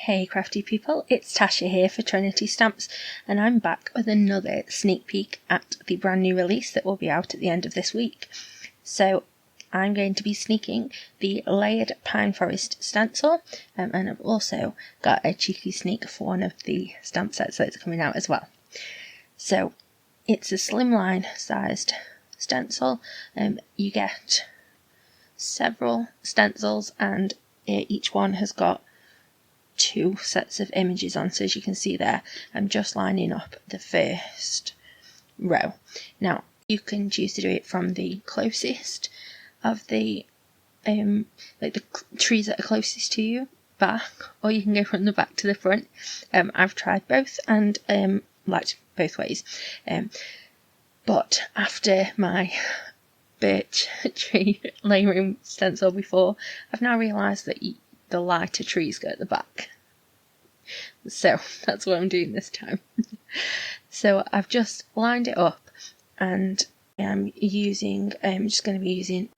Hey crafty people, it's Tasha here for Trinity Stamps, and I'm back with another sneak peek at the brand new release that will be out at the end of this week. So I'm going to be sneaking the Layered Pine Forest stencil, and I've also got a cheeky sneak for one of the stamp sets that's coming out as well. So it's a slimline sized stencil. You get several stencils and each one has got 2 sets of images on, so as you can see there, I'm just lining up the first row. Now you can choose to do it from the closest of the like the trees that are closest to you back, or you can go from the back to the front. I've tried both and liked both ways, but after my birch tree layering stencil before, I've now realised that the lighter trees go at the back, so that's what I'm doing this time. So I've just lined it up, and I'm just going to be using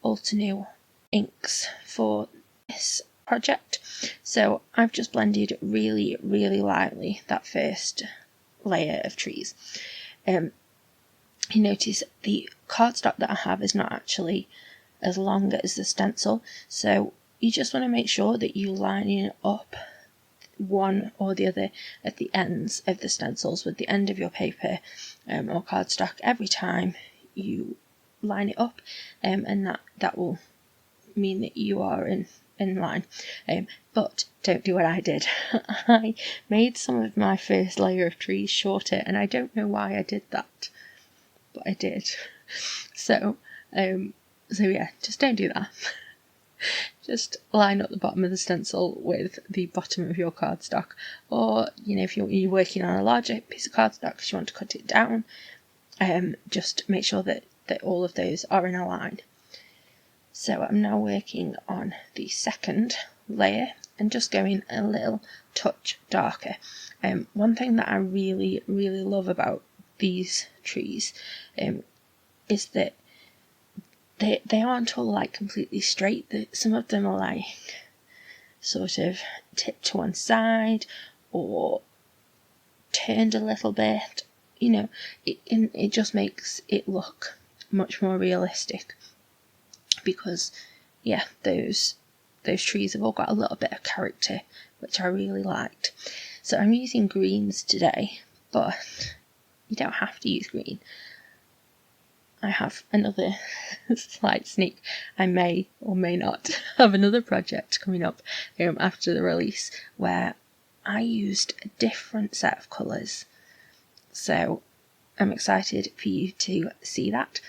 Ultra inks for this project. So I've just blended really lightly that first layer of trees. You notice the cardstock that I have is not actually as long as the stencil, so you just want to make sure that you line it up one or the other at the ends of the stencils with the end of your paper or cardstock every time you line it up, and that will mean that you are in line. But don't do what I did. I made some of my first layer of trees shorter, and I don't know why I did that, but I did. So yeah, just don't do that. Just line up the bottom of the stencil with the bottom of your cardstock, or if you're working on a larger piece of cardstock because you want to cut it down, just make sure that all of those are in a line. So I'm now working on the second layer and just going a little touch darker. One thing that I really love about these trees is that they aren't all like completely straight. Some of them are like sort of tipped to one side or turned a little bit. It just makes it look much more realistic, because those trees have all got a little bit of character, which I really liked. So I'm using greens today, but you don't have to use green. I have another slight sneak. I may or may not have another project coming up after the release where I used a different set of colours. So I'm excited for you to see that.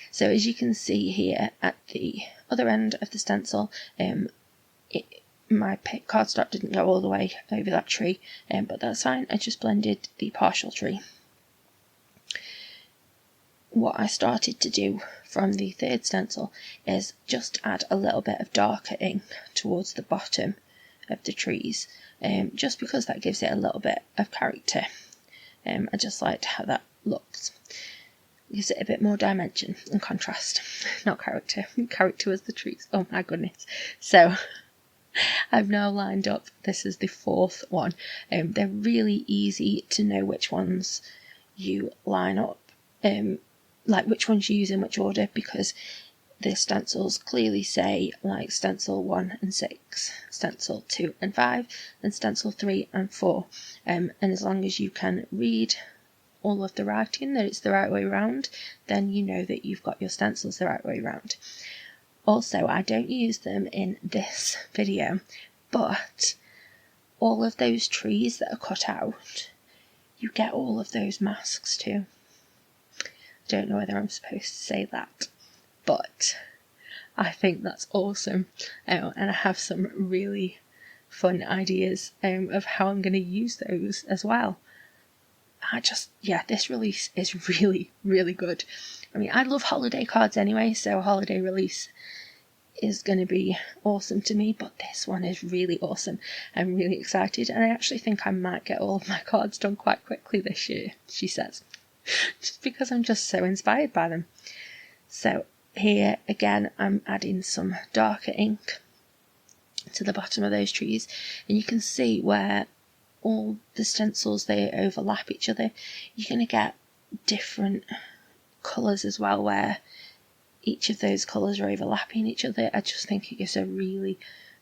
So as you can see here at the other end of the stencil, my cardstock didn't go all the way over that tree, but that's fine. I just blended the partial tree. What I started to do from the third stencil is just add a little bit of darker ink towards the bottom of the trees, just because that gives it a little bit of character. I just liked how that looks. Gives it a bit more dimension and contrast. Not character. Character was the trees. Oh my goodness. So I've now lined up. This is the 4th one. They're really easy to know which ones you line up, like which ones you use in which order, because the stencils clearly say like stencil 1 and 6, stencil 2 and 5, and stencil 3 and 4. And as long as you can read all of the writing, that it's the right way round, then you know that you've got your stencils the right way round. Also, I don't use them in this video, but all of those trees that are cut out, you get all of those masks too. I don't know whether I'm supposed to say that, but I think that's awesome, and I have some really fun ideas of how I'm going to use those as well. This release is really good. I mean, I love holiday cards anyway, so a holiday release is going to be awesome to me, but this one is really awesome. I'm really excited, and I actually think I might get all of my cards done quite quickly this year, she says, just because I'm just so inspired by them. So here again, I'm adding some darker ink to the bottom of those trees, and you can see where all the stencils, they overlap each other. You're going to get different colours as well, where each of those colours are overlapping each other. I just think it gives a really,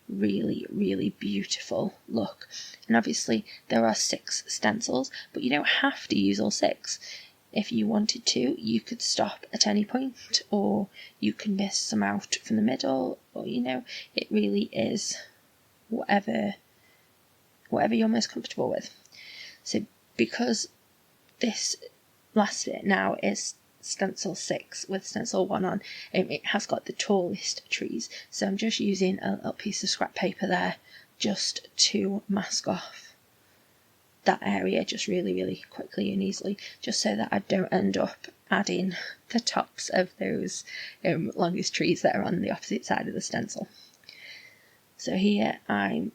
really, really beautiful look. And obviously there are 6 stencils, but you don't have to use all 6. If you wanted to, you could stop at any point, or you can miss some out from the middle, or it really is whatever you're most comfortable with. So because this last bit now is stencil 6 with stencil 1 on, it has got the tallest trees, so I'm just using a little piece of scrap paper there just to mask off that area just really, really quickly and easily, just so that I don't end up adding the tops of those longest trees that are on the opposite side of the stencil. So here I'm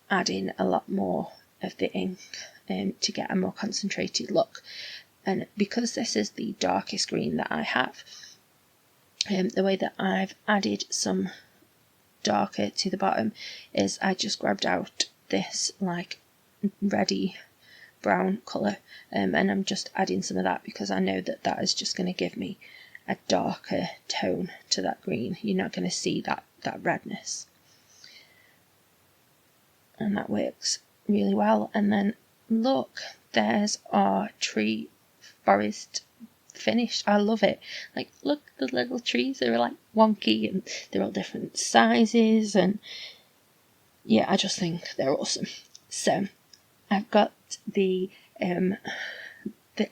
adding a lot more of the ink to get a more concentrated look, and because this is the darkest green that I have, the way that I've added some darker to the bottom is I just grabbed out this like reddy brown colour, and I'm just adding some of that because I know that that is just going to give me a darker tone to that green. You're not going to see that redness, and that works really well. And then look, there's our tree forest finished. I love it. Like, look, the little trees are like wonky and they're all different sizes, and yeah, I just think they're awesome. So I've got the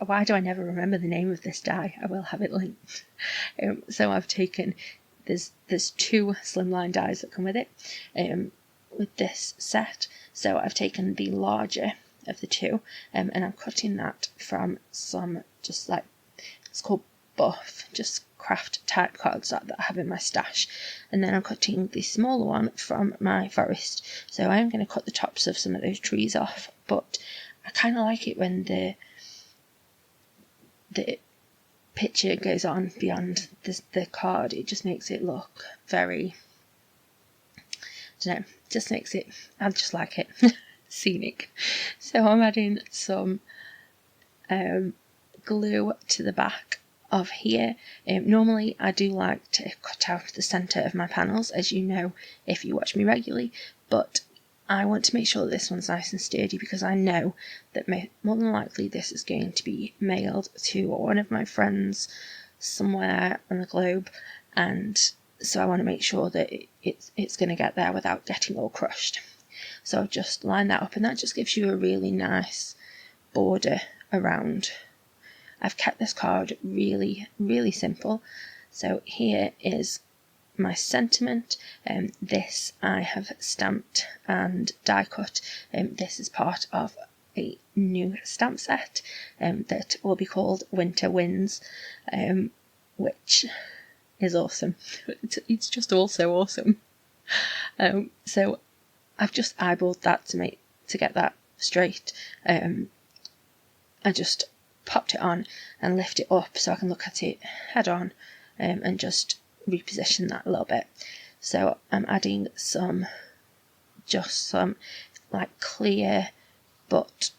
why do I never remember the name of this die? I will have it linked. So I've taken, there's 2 slimline dies that come with it with this set, so I've taken the larger of the 2 and I'm cutting that from some just like, it's called buff, just craft type cards that I have in my stash, and then I'm cutting the smaller one from my forest. So I am going to cut the tops of some of those trees off, but I kind of like it when the picture goes on beyond the card. It just makes it look very, I don't know, just makes it, I just like it, scenic. So I'm adding some glue to the back of here. Normally I do like to cut out the centre of my panels, as you know if you watch me regularly, but I want to make sure that this one's nice and sturdy because I know that more than likely this is going to be mailed to one of my friends somewhere on the globe, and so I want to make sure that it's going to get there without getting all crushed. So I've just lined that up, and that just gives you a really nice border around. I've kept this card really, really simple. So here is my sentiment. This I have stamped and die cut. This is part of a new stamp set that will be called Winter Winds, which is awesome. It's just also awesome. So I've just eyeballed that to get that straight. I just popped it on and lift it up so I can look at it head on, and just reposition that a little bit. So I'm adding some like clear but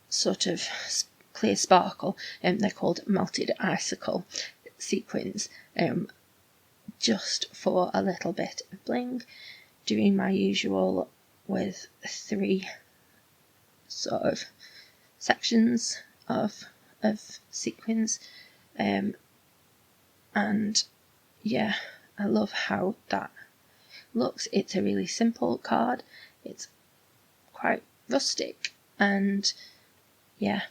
sort of clear sparkle, and they're called melted icicle sequins, just for a little bit of bling, doing my usual with 3 sort of sections of sequins, and yeah, I love how that looks. It's a really simple card, it's quite rustic, and yeah,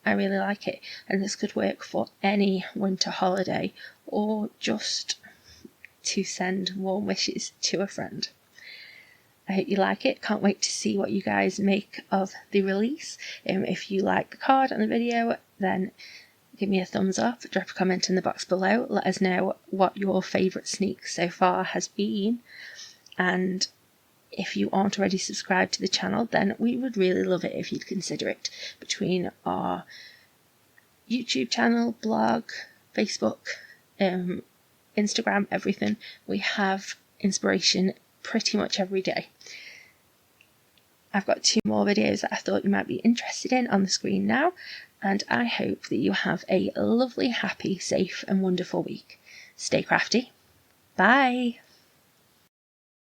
I really like it, and this could work for any winter holiday or just to send warm wishes to a friend. I hope you like it. Can't wait to see what you guys make of the release. If you like the card and the video, then give me a thumbs up, drop a comment in the box below, let us know what your favourite sneak so far has been, and if you aren't already subscribed to the channel, then we would really love it if you'd consider it. Between our YouTube channel, blog, Facebook, Instagram, everything, we have inspiration pretty much every day. I've got 2 more videos that I thought you might be interested in on the screen now, and I hope that you have a lovely, happy, safe and wonderful week. Stay crafty. Bye!